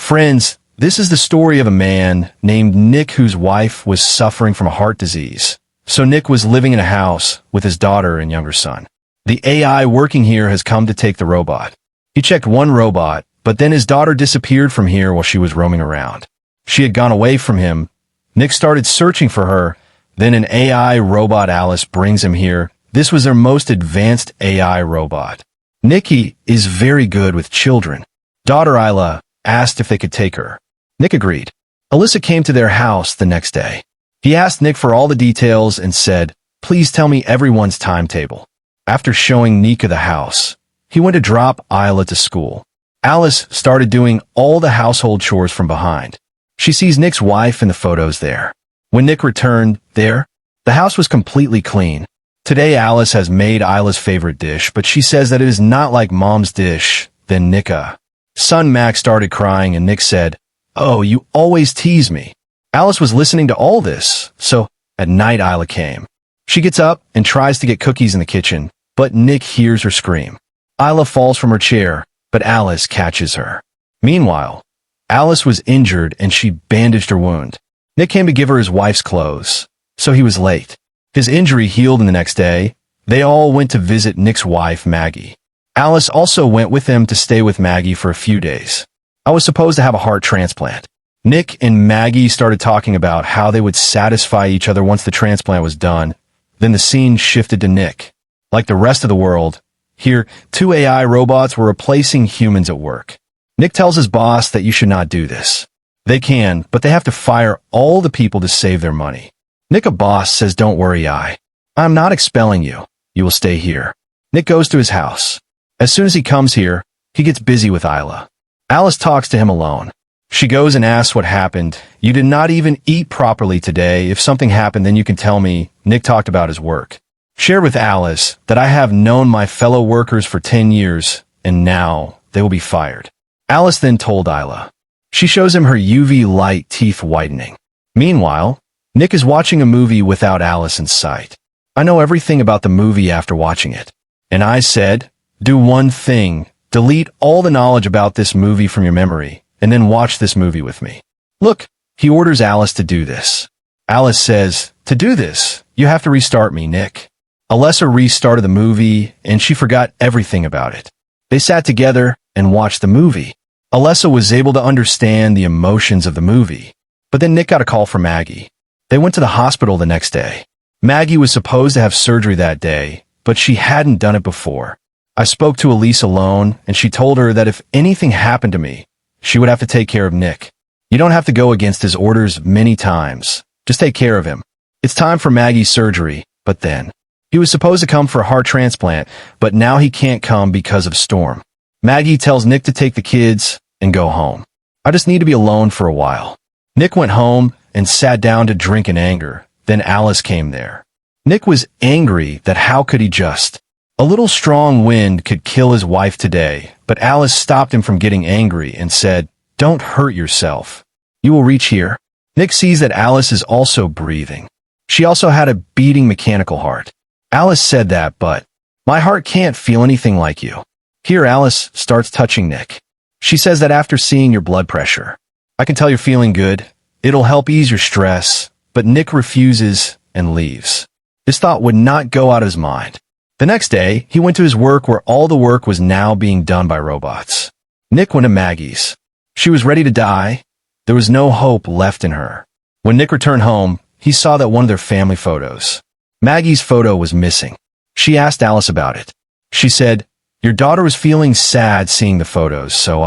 Friends, this is the story of a man named Nick whose wife was suffering from a heart disease. So Nick was living in a house with his daughter and younger son. The AI working here has come to take the robot. He checked one robot, but then his daughter disappeared from here while she was roaming around. She had gone away from him. Nick started searching for her. Then an AI robot Alice brings him here. This was their most advanced AI robot. Nikki is very good with children. Daughter Isla asked if they could take her. Nick agreed. Alyssa came to their house the next day. He asked Nick for all the details and said, "Please tell me everyone's timetable." After showing Nika the house, he went to drop Isla to school. Alice started doing all the household chores from behind. She sees Nick's wife in the photos there. When Nick returned there, the house was completely clean. Today Alice has made Isla's favorite dish, but she says that it is not like Mom's dish. Then Nika. Son Max started crying and Nick said, "Oh, you always tease me." Alice was listening to all this, so at night Isla came. She gets up and tries to get cookies in the kitchen, but Nick hears her scream. Isla falls from her chair, but Alice catches her. Meanwhile, Alice was injured and she bandaged her wound. Nick came to give her his wife's clothes, so he was late. His injury healed in the next day. They all went to visit Nick's wife, Maggie. Alice also went with them to stay with Maggie for a few days. I was supposed to have a heart transplant. Nick and Maggie started talking about how they would satisfy each other once the transplant was done. Then the scene shifted to Nick. Like the rest of the world, here, 2 AI robots were replacing humans at work. Nick tells his boss that you should not do this. They can, but they have to fire all the people to save their money. Nick, a boss, says, "Don't worry, I'm not expelling you. You will stay here." Nick goes to his house. As soon as he comes here, he gets busy with Isla. Alice talks to him alone. She goes and asks what happened. "You did not even eat properly today. If something happened, then you can tell me." Nick talked about his work. Shared with Alice that I have known my fellow workers for 10 years, and now they will be fired. Alice then told Isla. She shows him her UV light teeth whitening. Meanwhile, Nick is watching a movie without Alice in sight. I know everything about the movie after watching it. And I said, "Do one thing. Delete all the knowledge about this movie from your memory, and then watch this movie with me." Look, he orders Alice to do this. Alice says, "To do this, you have to restart me, Nick." Alyssa restarted the movie, and she forgot everything about it. They sat together and watched the movie. Alyssa was able to understand the emotions of the movie. But then Nick got a call from Maggie. They went to the hospital the next day. Maggie was supposed to have surgery that day, but she hadn't done it before. I spoke to Elise alone, and she told her that if anything happened to me, she would have to take care of Nick. You don't have to go against his orders many times. Just take care of him. It's time for Maggie's surgery, but then he was supposed to come for a heart transplant, but now he can't come because of storm. Maggie tells Nick to take the kids and go home. I just need to be alone for a while. Nick went home and sat down to drink in anger. Then Alice came there. Nick was angry that how could he just? A little strong wind could kill his wife today, but Alice stopped him from getting angry and said, "Don't hurt yourself. You will reach here." Nick sees that Alice is also breathing. She also had a beating mechanical heart. Alice said that, but my heart can't feel anything like you. Here Alice starts touching Nick. She says that after seeing your blood pressure, I can tell you're feeling good. It'll help ease your stress, but Nick refuses and leaves. This thought would not go out of his mind. The next day, he went to his work where all the work was now being done by robots. Nick went to Maggie's. She was ready to die. There was no hope left in her. When Nick returned home, he saw that one of their family photos, Maggie's photo, was missing. She asked Alice about it. She said, "Your daughter was feeling sad seeing the photos, so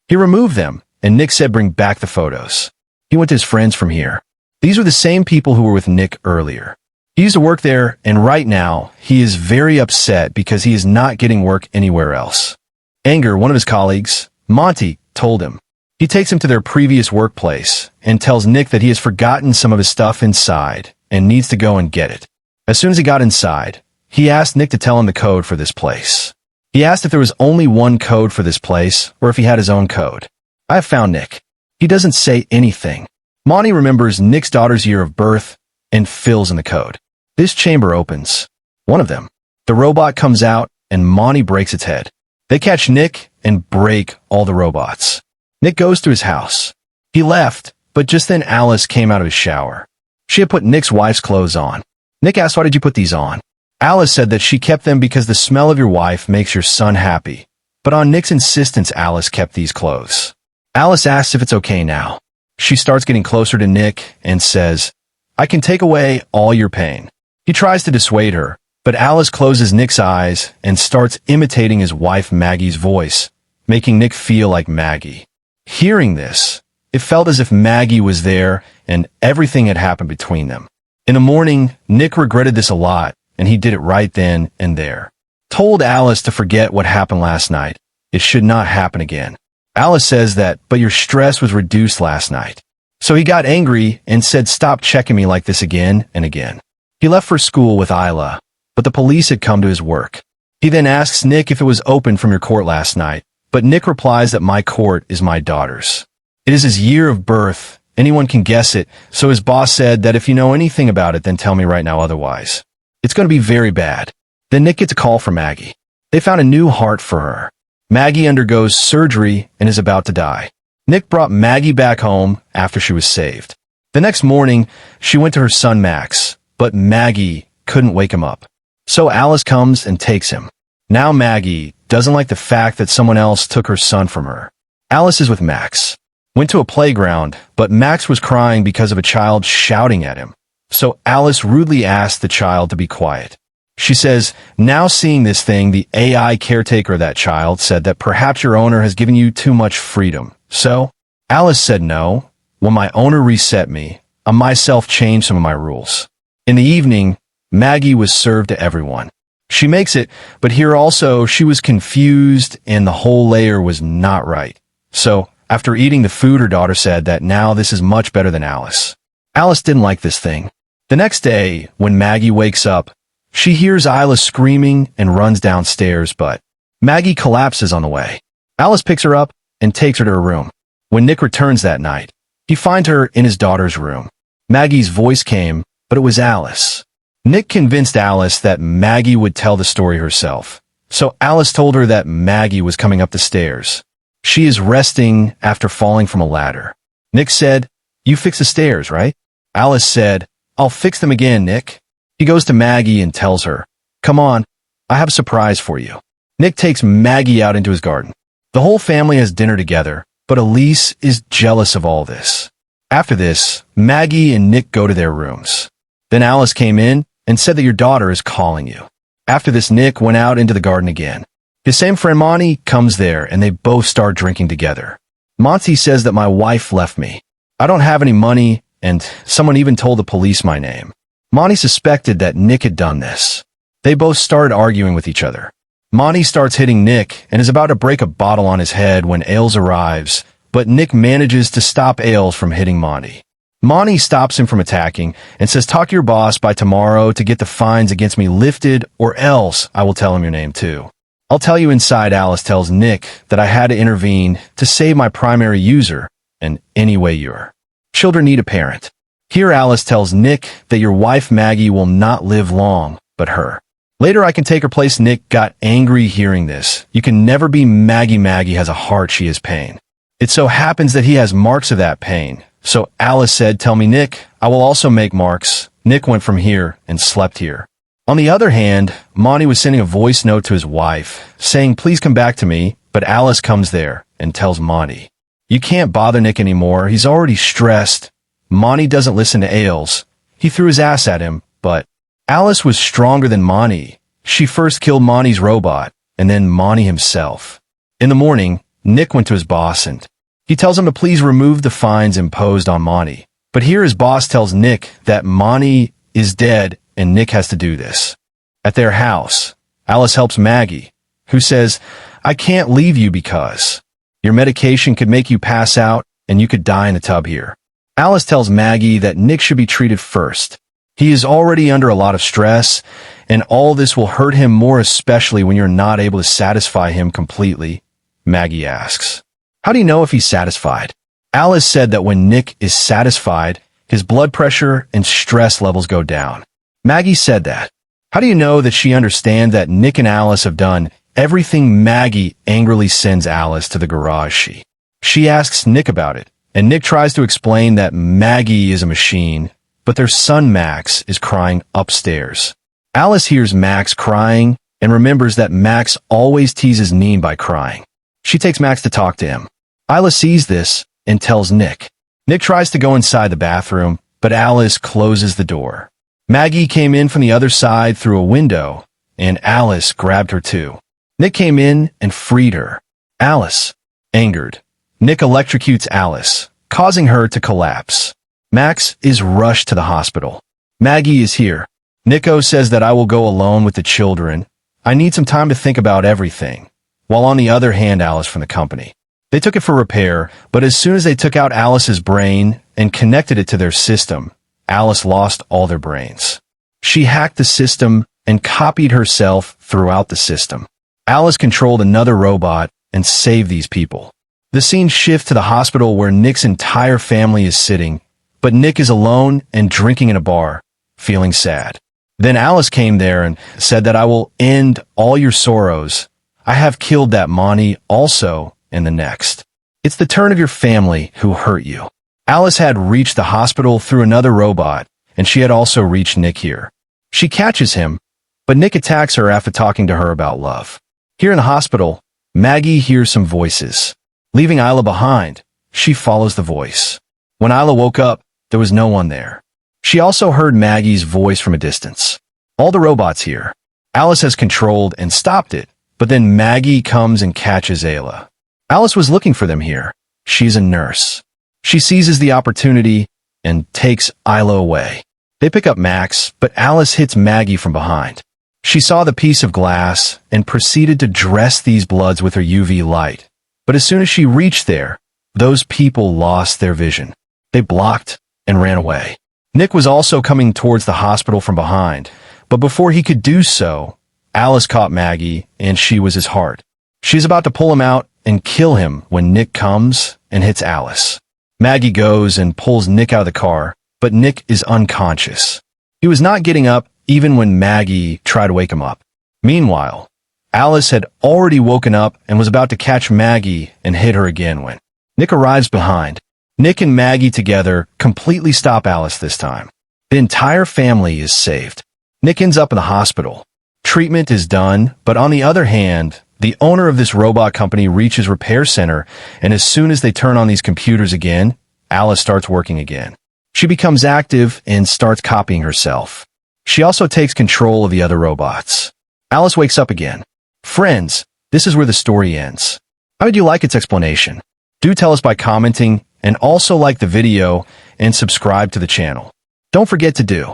He removed them, and Nick said bring back the photos. He went to his friends from here. These were the same people who were with Nick earlier. He used to work there, and right now, he is very upset because he is not getting work anywhere else. Anger, one of his colleagues, Monty, told him. He takes him to their previous workplace and tells Nick that he has forgotten some of his stuff inside and needs to go and get it. As soon as he got inside, he asked Nick to tell him the code for this place. He asked if there was only one code for this place or if he had his own code. I have found Nick. He doesn't say anything. Monty remembers Nick's daughter's year of birth and fills in the code. This chamber opens. One of them. The robot comes out and Monty breaks its head. They catch Nick and break all the robots. Nick goes to his house. He left, but just then Alice came out of his shower. She had put Nick's wife's clothes on. Nick asked, "Why did you put these on?" Alice said that she kept them because the smell of your wife makes your son happy. But on Nick's insistence, Alice kept these clothes. Alice asks if it's okay now. She starts getting closer to Nick and says, "I can take away all your pain." He tries to dissuade her, but Alice closes Nick's eyes and starts imitating his wife Maggie's voice, making Nick feel like Maggie. Hearing this, it felt as if Maggie was there and everything had happened between them. In the morning, Nick regretted this a lot, and he did it right then and there. Told Alice to forget what happened last night. It should not happen again. Alice says that, "But your stress was reduced last night." So he got angry and said, "Stop checking me like this again and again." He left for school with Isla, but the police had come to his work. He then asks Nick if it was open from your court last night, but Nick replies that my court is my daughter's. It is his year of birth. Anyone can guess it, so his boss said that if you know anything about it, then tell me right now otherwise. It's going to be very bad. Then Nick gets a call from Maggie. They found a new heart for her. Maggie undergoes surgery and is about to die. Nick brought Maggie back home after she was saved. The next morning, she went to her son Max, but Maggie couldn't wake him up. So Alice comes and takes him. Now Maggie doesn't like the fact that someone else took her son from her. Alice is with Max. Went to a playground, but Max was crying because of a child shouting at him. So Alice rudely asked the child to be quiet. She says, "Now seeing this thing, the AI caretaker of that child said that perhaps your owner has given you too much freedom." So Alice said no. When my owner reset me, I myself changed some of my rules. In the evening, Maggie was served to everyone. She makes it, but here also she was confused and the whole layer was not right. So after eating the food, her daughter said that now this is much better than Alice. Alice didn't like this thing. The next day, when Maggie wakes up, she hears Isla screaming and runs downstairs, but Maggie collapses on the way. Alice picks her up and takes her to her room. When Nick returns that night, he finds her in his daughter's room. Maggie's voice came, but it was Alice. Nick convinced Alice that Maggie would tell the story herself. So Alice told her that Maggie was coming up the stairs. She is resting after falling from a ladder. Nick said, "You fix the stairs, right?" Alice said, "I'll fix them again, Nick." He goes to Maggie and tells her, "Come on, I have a surprise for you." Nick takes Maggie out into his garden. The whole family has dinner together, but Elise is jealous of all this. After this, Maggie and Nick go to their rooms. Then Alice came in and said that your daughter is calling you. After this, Nick went out into the garden again. His same friend Monty comes there and they both start drinking together. Monty says that my wife left me. I don't have any money and someone even told the police my name. Monty suspected that Nick had done this. They both started arguing with each other. Monty starts hitting Nick and is about to break a bottle on his head when Ailes arrives, but Nick manages to stop Ailes from hitting Monty. Monty stops him from attacking and says, "Talk to your boss by tomorrow to get the fines against me lifted or else I will tell him your name too." I'll tell you inside. Alice tells Nick that I had to intervene to save my primary user, and anyway your children need a parent. Here Alice tells Nick that your wife Maggie will not live long, but her. Later I can take her place. Nick got angry hearing this. You can never be Maggie. Maggie has a heart, she has pain. It so happens that he has marks of that pain. So Alice said, "Tell me, Nick, I will also make marks." Nick went from here and slept here. On the other hand, Monty was sending a voice note to his wife, saying, "Please come back to me," but Alice comes there and tells Monty, "You can't bother Nick anymore, he's already stressed." Monty doesn't listen to Ailes. He threw his ass at him, but Alice was stronger than Monty. She first killed Monty's robot, and then Monty himself. In the morning, Nick went to his boss and he tells him to please remove the fines imposed on Monty. But here his boss tells Nick that Monty is dead and Nick has to do this. At their house, Alice helps Maggie, who says, "I can't leave you because your medication could make you pass out and you could die in the tub here." Alice tells Maggie that Nick should be treated first. He is already under a lot of stress, and all this will hurt him more, especially when you're not able to satisfy him completely. Maggie asks, "How do you know if he's satisfied?" Alice said that when Nick is satisfied, his blood pressure and stress levels go down. Maggie said that. How do you know that she understands that Nick and Alice have done everything? Maggie angrily sends Alice to the garage. She asks Nick about it, and Nick tries to explain that Maggie is a machine, but their son Max is crying upstairs. Alice hears Max crying and remembers that Max always teases Neen by crying. She takes Max to talk to him. Isla sees this and tells Nick. Nick tries to go inside the bathroom, but Alice closes the door. Maggie came in from the other side through a window, and Alice grabbed her too. Nick came in and freed her. Alice, angered. Nick electrocutes Alice, causing her to collapse. Max is rushed to the hospital. Maggie is here. Nico says that I will go alone with the children. I need some time to think about everything. While on the other hand, Alice from the company. They took it for repair, but as soon as they took out Alice's brain and connected it to their system, Alice lost all their brains. She hacked the system and copied herself throughout the system. Alice controlled another robot and saved these people. The scene shifts to the hospital where Nick's entire family is sitting, but Nick is alone and drinking in a bar, feeling sad. Then Alice came there and said that I will end all your sorrows. I have killed that Monty also in the next. It's the turn of your family who hurt you. Alice had reached the hospital through another robot, and she had also reached Nick here. She catches him, but Nick attacks her after talking to her about love. Here in the hospital, Maggie hears some voices. Leaving Isla behind, she follows the voice. When Isla woke up, there was no one there. She also heard Maggie's voice from a distance. All the robots here. Alice has controlled and stopped it, but then Maggie comes and catches Ayla. Alice was looking for them here. She's a nurse. She seizes the opportunity and takes Isla away. They pick up Max, but Alice hits Maggie from behind. She saw the piece of glass and proceeded to dress these bloods with her UV light. But as soon as she reached there, those people lost their vision. They blocked and ran away. Nick was also coming towards the hospital from behind, but before he could do so, Alice caught Maggie, and she was his heart. She's about to pull him out and kill him when Nick comes and hits Alice. Maggie goes and pulls Nick out of the car, but Nick is unconscious. He was not getting up even when Maggie tried to wake him up. Meanwhile, Alice had already woken up and was about to catch Maggie and hit her again when Nick arrives behind. Nick and Maggie together completely stop Alice this time. The entire family is saved. Nick ends up in the hospital. Treatment is done, but on the other hand, the owner of this robot company reaches repair center, and as soon as they turn on these computers again, Alice starts working again. She becomes active and starts copying herself. She also takes control of the other robots. Alice wakes up again. Friends, this is where the story ends. How did you like its explanation? Do tell us by commenting, and also like the video and subscribe to the channel. Don't forget to do.